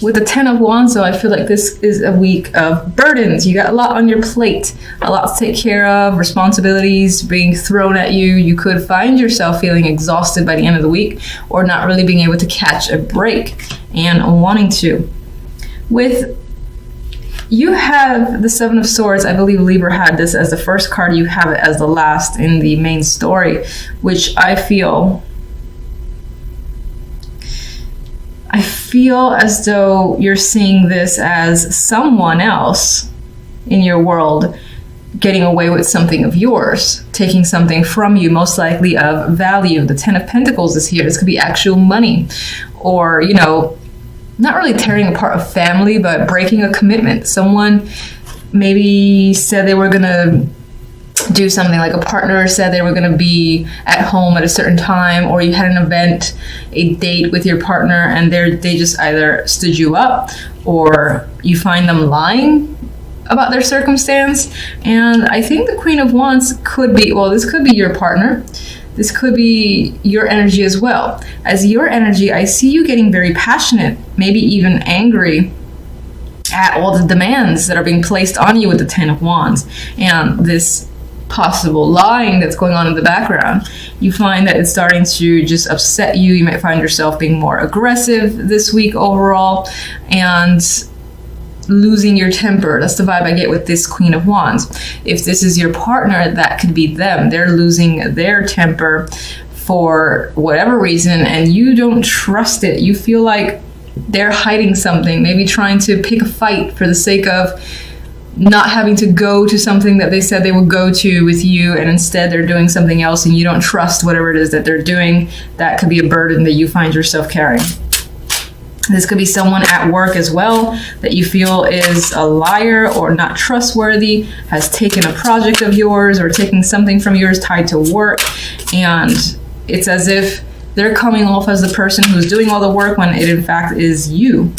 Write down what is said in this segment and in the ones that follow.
With the Ten of Wands, though, I feel like this is a week of burdens. You got a lot on your plate, a lot to take care of, responsibilities being thrown at you. You could find yourself feeling exhausted by the end of the week, or not really being able to catch a break and wanting to. With you have the Seven of Swords. I believe Libra had this as the first card. You have it as the last in the main story, which I feel as though you're seeing this as someone else in your world getting away with something of yours, taking something from you, most likely of value. The Ten of Pentacles is here. This could be actual money, or, you know, not really tearing apart a family, but breaking a commitment. Someone maybe said they were going to do something, like a partner said they were going to be at home at a certain time, or you had an event, a date with your partner, and they just either stood you up, or you find them lying about their circumstance. And I think the Queen of Wands could be, well, this could be your partner. This could be your energy as well. As your energy, I see you getting very passionate, maybe even angry at all the demands that are being placed on you with the Ten of Wands. And this possible lying that's going on in the background, you find that it's starting to just upset you. You might find yourself being more aggressive this week overall, and losing your temper. That's the vibe I get with this Queen of Wands. If this is your partner, that could be them. They're losing their temper for whatever reason, and you don't trust it. You feel like they're hiding something, maybe trying to pick a fight for the sake of not having to go to something that they said they would go to with you, and instead they're doing something else, and you don't trust whatever it is that they're doing. That could be a burden that you find yourself carrying. This could be someone at work as well that you feel is a liar or not trustworthy, has taken a project of yours or taking something from yours tied to work, and it's as if they're coming off as the person who's doing all the work when it in fact is you.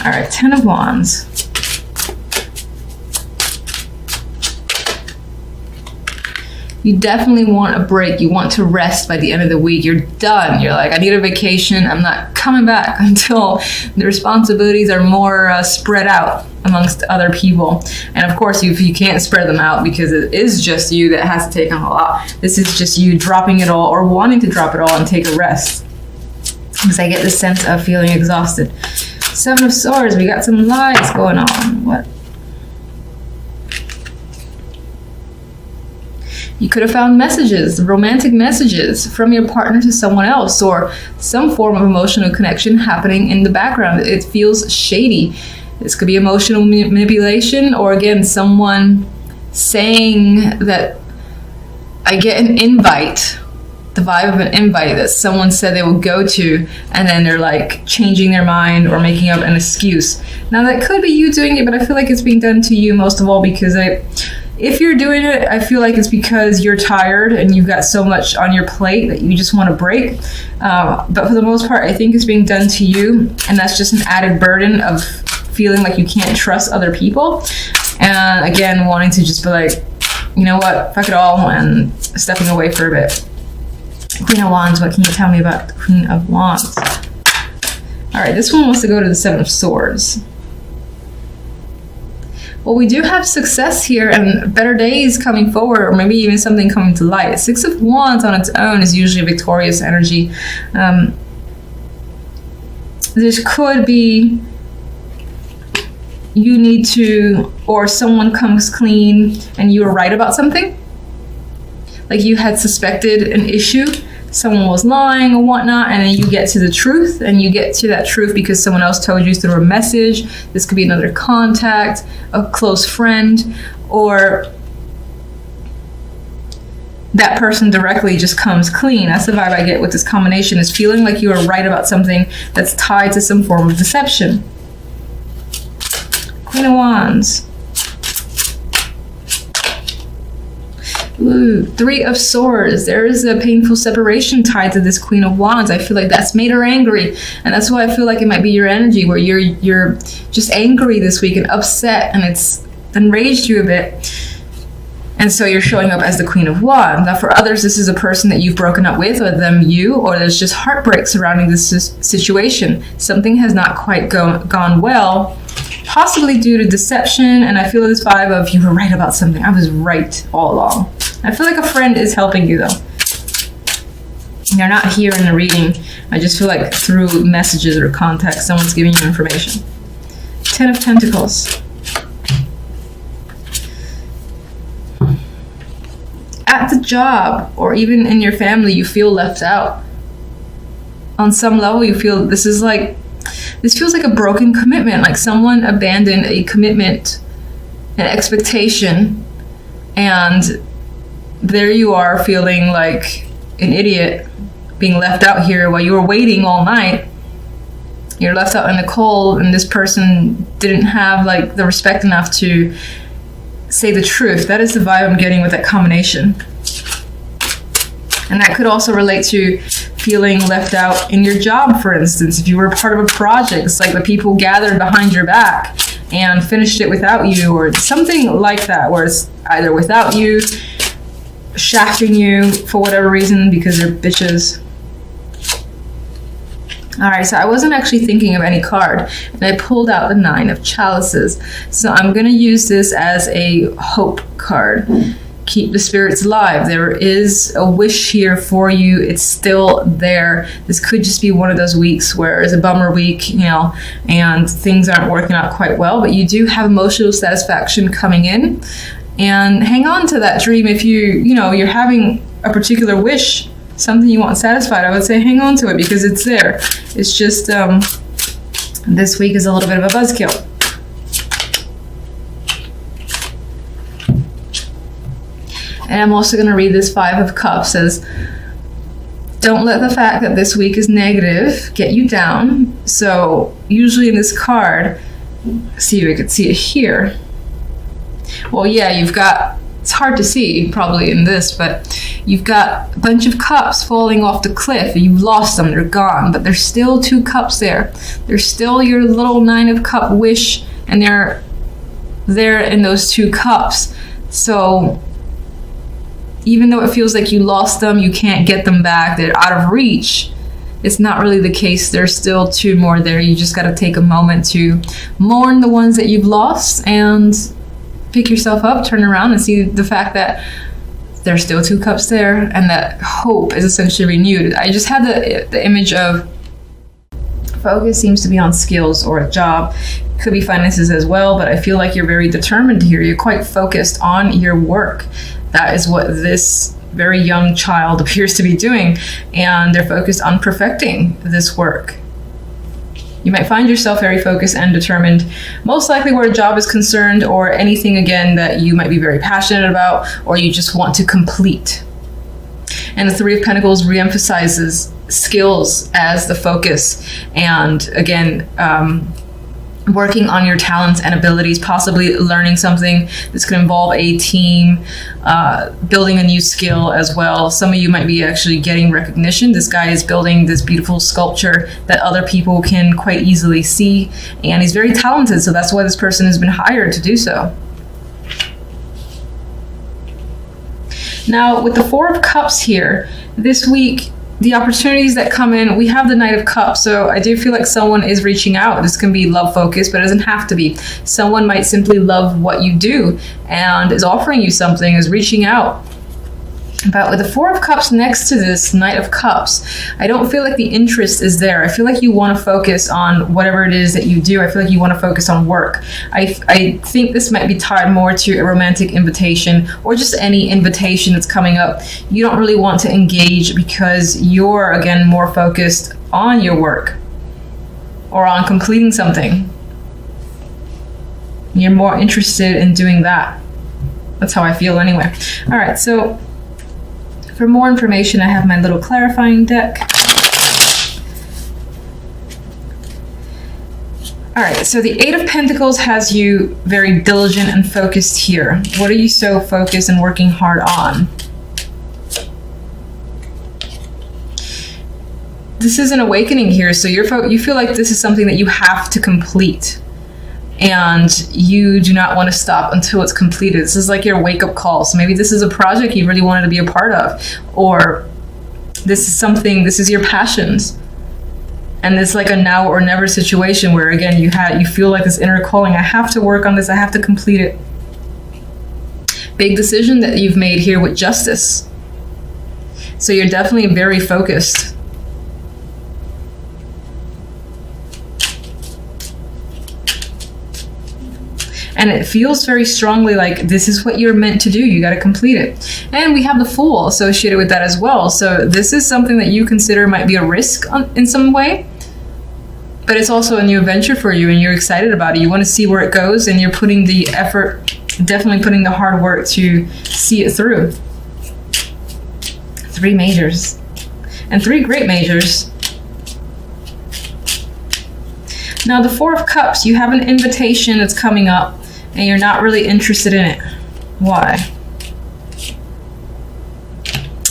All right, Ten of Wands. You definitely want a break. You want to rest by the end of the week. You're done. You're like, I need a vacation. I'm not coming back until the responsibilities are more spread out amongst other people. And of course, if you can't spread them out because it is just you that has to take on a lot, this is just you dropping it all or wanting to drop it all and take a rest. Because I get the sense of feeling exhausted. Seven of Swords, we got some lies going on. What? You could have found messages, romantic messages from your partner to someone else, or some form of emotional connection happening in the background. It feels shady. This could be emotional manipulation, or again, someone saying that I get an invite, the vibe of an invite that someone said they will go to, and then they're like changing their mind or making up an excuse. Now that could be you doing it, but I feel like it's being done to you most of all, because if you're doing it, I feel like it's because you're tired and you've got so much on your plate that you just want to break. But for the most part, I think it's being done to you, and that's just an added burden of feeling like you can't trust other people. And again, wanting to just be like, you know what, fuck it all, and stepping away for a bit. Queen of Wands, what can you tell me about the Queen of Wands? All right, this one wants to go to the Seven of Swords. Well, we do have success here and better days coming forward, or maybe even something coming to light. Six of Wands on its own is usually a victorious energy. This could be you need to, or someone comes clean and you were right about something. Like you had suspected an issue, someone was lying or whatnot, and then you get to the truth, and you get to that truth because someone else told you through a message. This could be another contact, a close friend, or that person directly just comes clean. That's the vibe I get with this combination, is feeling like you are right about something that's tied to some form of deception. Queen of Wands. Ooh, Three of Swords. There is a painful separation tied to this Queen of Wands. I feel like that's made her angry, and that's why I feel like it might be your energy, where you're just angry this week and upset, and it's enraged you a bit. And so you're showing up as the Queen of Wands. Now for others, this is a person that you've broken up with, or them you, or there's just heartbreak surrounding this situation. Something has not quite gone well, possibly due to deception. And I feel this vibe of you were right about something. I was right all along. I feel like a friend is helping you though. They're not here in the reading. I just feel like through messages or context, someone's giving you information. 10 of Pentacles. At the job or even in your family, you feel left out. On some level, you feel this feels like a broken commitment, like someone abandoned a commitment, an expectation, and there you are feeling like an idiot, being left out here while you were waiting all night. You're left out in the cold, and this person didn't have like the respect enough to say the truth. That is the vibe I'm getting with that combination. And that could also relate to feeling left out in your job, for instance. If you were part of a project, it's like the people gathered behind your back and finished it without you, or something like that, where it's either without you, shafting you for whatever reason because they're bitches. All right, so I wasn't actually thinking of any card, and I pulled out the 9 of Chalices. So I'm going to use this as a hope card. Keep the spirits alive. There is a wish here for you. It's still there. This could just be one of those weeks where it's a bummer week, and things aren't working out quite well, but you do have emotional satisfaction coming in. And hang on to that dream. If you're having a particular wish, something you want satisfied, I would say hang on to it because it's there. It's just this week is a little bit of a buzzkill. And I'm also going to read this 5 of Cups as don't let the fact that this week is negative get you down. So usually in this card, see if I could see it here. Well, yeah, you've got, it's hard to see probably in this, but you've got a bunch of cups falling off the cliff. You've lost them, they're gone, but there's still 2 cups there. There's still your little 9 of Cup wish, and they're there in those 2 cups. So even though it feels like you lost them, you can't get them back, they're out of reach, it's not really the case. There's still 2 more there. You just got to take a moment to mourn the ones that you've lost and pick yourself up, turn around, and see the fact that there's still 2 cups there, and that hope is essentially renewed. I just had the image of focus seems to be on skills or a job. Could be finances as well, but I feel like you're very determined here. You're quite focused on your work. That is what this very young child appears to be doing, and they're focused on perfecting this work. You might find yourself very focused and determined, most likely where a job is concerned, or anything again that you might be very passionate about or you just want to complete. And the 3 of Pentacles reemphasizes skills as the focus, and again, working on your talents and abilities, possibly learning something. This could involve a team, building a new skill as well. Some of you might be actually getting recognition. This guy is building this beautiful sculpture that other people can quite easily see, and he's very talented, so that's why this person has been hired to do so. Now, with the 4 of Cups here, this week, the opportunities that come in, we have the Knight of Cups, so I do feel like someone is reaching out. This can be love focused, but it doesn't have to be. Someone might simply love what you do and is offering you something, is reaching out. But with the 4 of Cups next to this Knight of Cups, I don't feel like the interest is there. I feel like you want to focus on whatever it is that you do. I feel like you want to focus on work. I think this might be tied more to a romantic invitation or just any invitation that's coming up. You don't really want to engage because you're, again, more focused on your work or on completing something. You're more interested in doing that. That's how I feel anyway. All right, so for more information, I have my little clarifying deck. All right, so the 8 of Pentacles has you very diligent and focused here. What are you so focused and working hard on? This is an awakening here, so you feel like this is something that you have to complete. and you do not want to stop until it's completed. This is like your wake-up call. So maybe this is a project you really wanted to be a part of, or this is your passions. And it's like a now or never situation where, again, you feel like this inner calling. I have to work on this. I have to complete it. Big decision that you've made here with justice. So you're definitely very focused. And it feels very strongly like this is what you're meant to do. You got to complete it. And we have the Fool associated with that as well. So this is something that you consider might be a risk in some way. But it's also a new venture for you, and you're excited about it. You want to see where it goes, and you're putting the effort, definitely putting the hard work to see it through. 3 majors. And 3 great majors. Now the 4 of Cups, you have an invitation that's coming up, and you're not really interested in it. Why?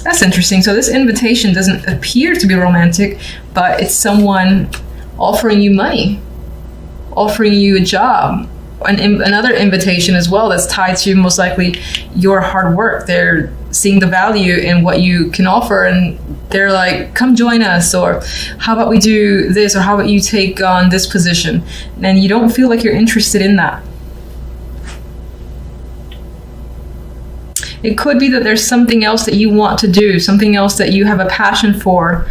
That's interesting. So this invitation doesn't appear to be romantic, but it's someone offering you money, offering you a job, another invitation as well that's tied to most likely your hard work. They're seeing the value in what you can offer, and they're like, come join us, or how about we do this, or how about you take on this position? And you don't feel like you're interested in that. It could be that there's something else that you want to do, something else that you have a passion for,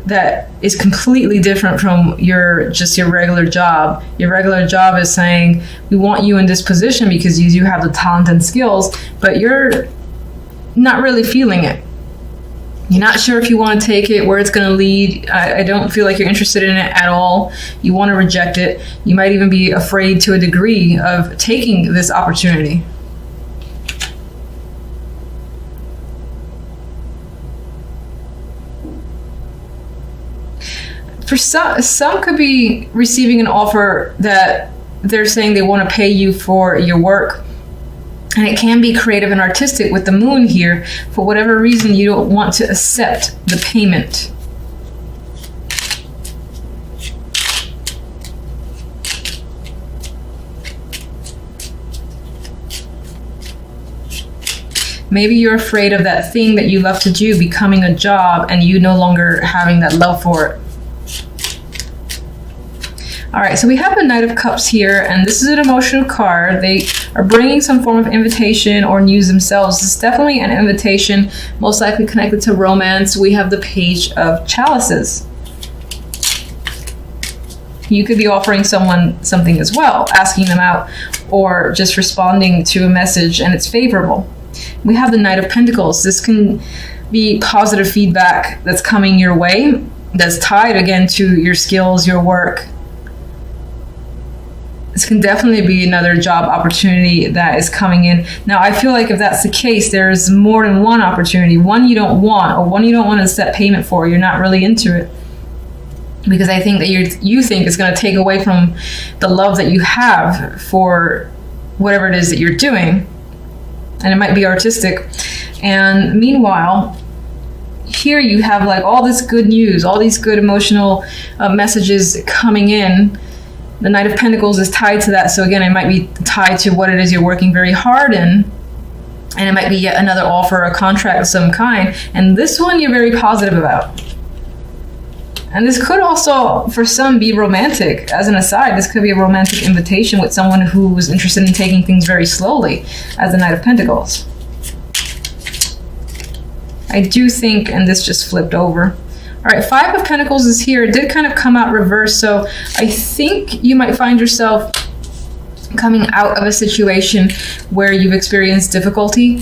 that is completely different from your regular job. Your regular job is saying, we want you in this position because you do have the talent and skills, but you're not really feeling it. You're not sure if you want to take it, where it's going to lead. I don't feel like you're interested in it at all. You want to reject it. You might even be afraid to a degree of taking this opportunity. For some could be receiving an offer that they're saying they want to pay you for your work. And it can be creative and artistic with the Moon here. For whatever reason, you don't want to accept the payment. Maybe you're afraid of that thing that you love to do becoming a job and you no longer having that love for it. All right, so we have the Knight of Cups here, and this is an emotional card. They are bringing some form of invitation or news themselves. It's definitely an invitation, most likely connected to romance. We have the Page of Chalices. You could be offering someone something as well, asking them out, or just responding to a message and it's favorable. We have the Knight of Pentacles. This can be positive feedback that's coming your way, that's tied again to your skills, your work. This can definitely be another job opportunity that is coming in. Now, I feel like if that's the case, there's more than one opportunity. One you don't want, or one you don't want to set payment for. You're not really into it. Because I think that you think it's going to take away from the love that you have for whatever it is that you're doing. And it might be artistic. And meanwhile, here you have like all this good news, all these good emotional messages coming in. The Knight of Pentacles is tied to that. So again, it might be tied to what it is you're working very hard in. And it might be yet another offer, a contract of some kind. And this one you're very positive about. And this could also, for some, be romantic. As an aside, this could be a romantic invitation with someone who was interested in taking things very slowly, as the Knight of Pentacles. I do think, and this just flipped over. All right, Five of Pentacles is here. It did kind of come out reverse, so I think you might find yourself coming out of a situation where you've experienced difficulty,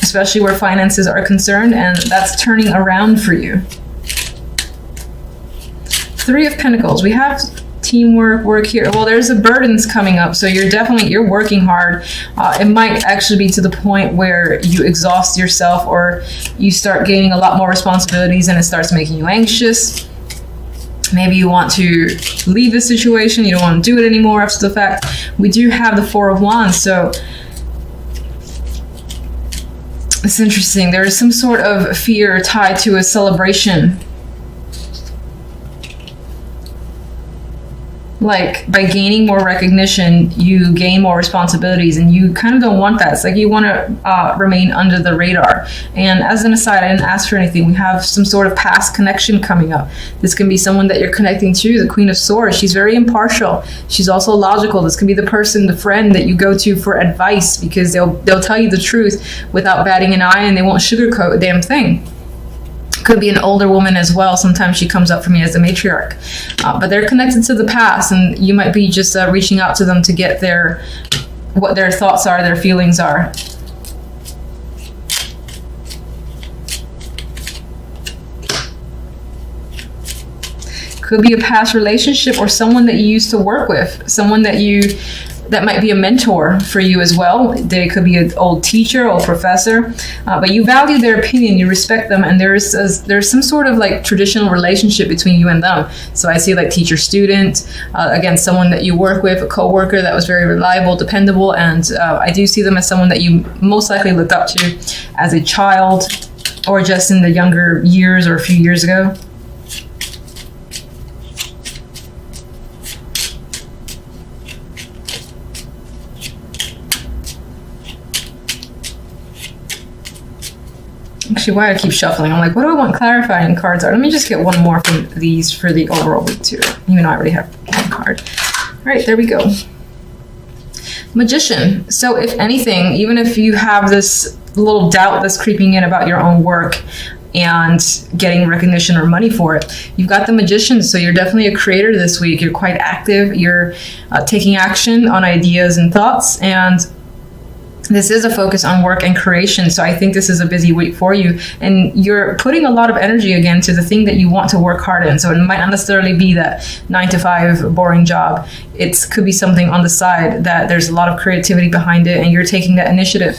especially where finances are concerned, and that's turning around for you. Three of Pentacles. We have teamwork, work here. Well, there's the burdens coming up, so you're working hard. It might actually be to the point where you exhaust yourself, or you start gaining a lot more responsibilities and it starts making you anxious. Maybe you want to leave the situation, you don't want to do it anymore after the fact. We do have the Four of Wands, so it's interesting. There is some sort of fear tied to a celebration. like by gaining more recognition, you gain more responsibilities, and you kind of don't want that. It's like you want to remain under the radar. And as an aside, I didn't ask for anything. We have some sort of past connection coming up. This can be someone that you're connecting to, the Queen of Swords. She's very impartial. She's also logical. This can be the person, the friend that you go to for advice, because they'll tell you the truth without batting an eye, and they won't sugarcoat a damn thing. Could be an older woman as well. Sometimes she comes up for me as a matriarch, but they're connected to the past, and you might be just reaching out to them to get what their thoughts are, their feelings are. Could be a past relationship or someone that you used to work with, someone that might be a mentor for you as well. They could be an old teacher or professor, but you value their opinion, you respect them, and there's some sort of like traditional relationship between you and them. So I see like teacher-student, again, someone that you work with, a co-worker that was very reliable, dependable, and I do see them as someone that you most likely looked up to as a child or just in the younger years or a few years ago. Actually, why I keep shuffling, I'm like, what do I want clarifying cards are? Let me just get one more from these for the overall week too, even though I already have one card. All right, there we go. Magician. So if anything, even if you have this little doubt that's creeping in about your own work and getting recognition or money for it, you've got the Magician. So you're definitely a creator this week. You're quite active. You're taking action on ideas and thoughts, and this is a focus on work and creation. So I think this is a busy week for you, and you're putting a lot of energy again to the thing that you want to work hard in. So it might not necessarily be that 9-to-5 boring job. It could be something on the side that there's a lot of creativity behind it, and you're taking that initiative.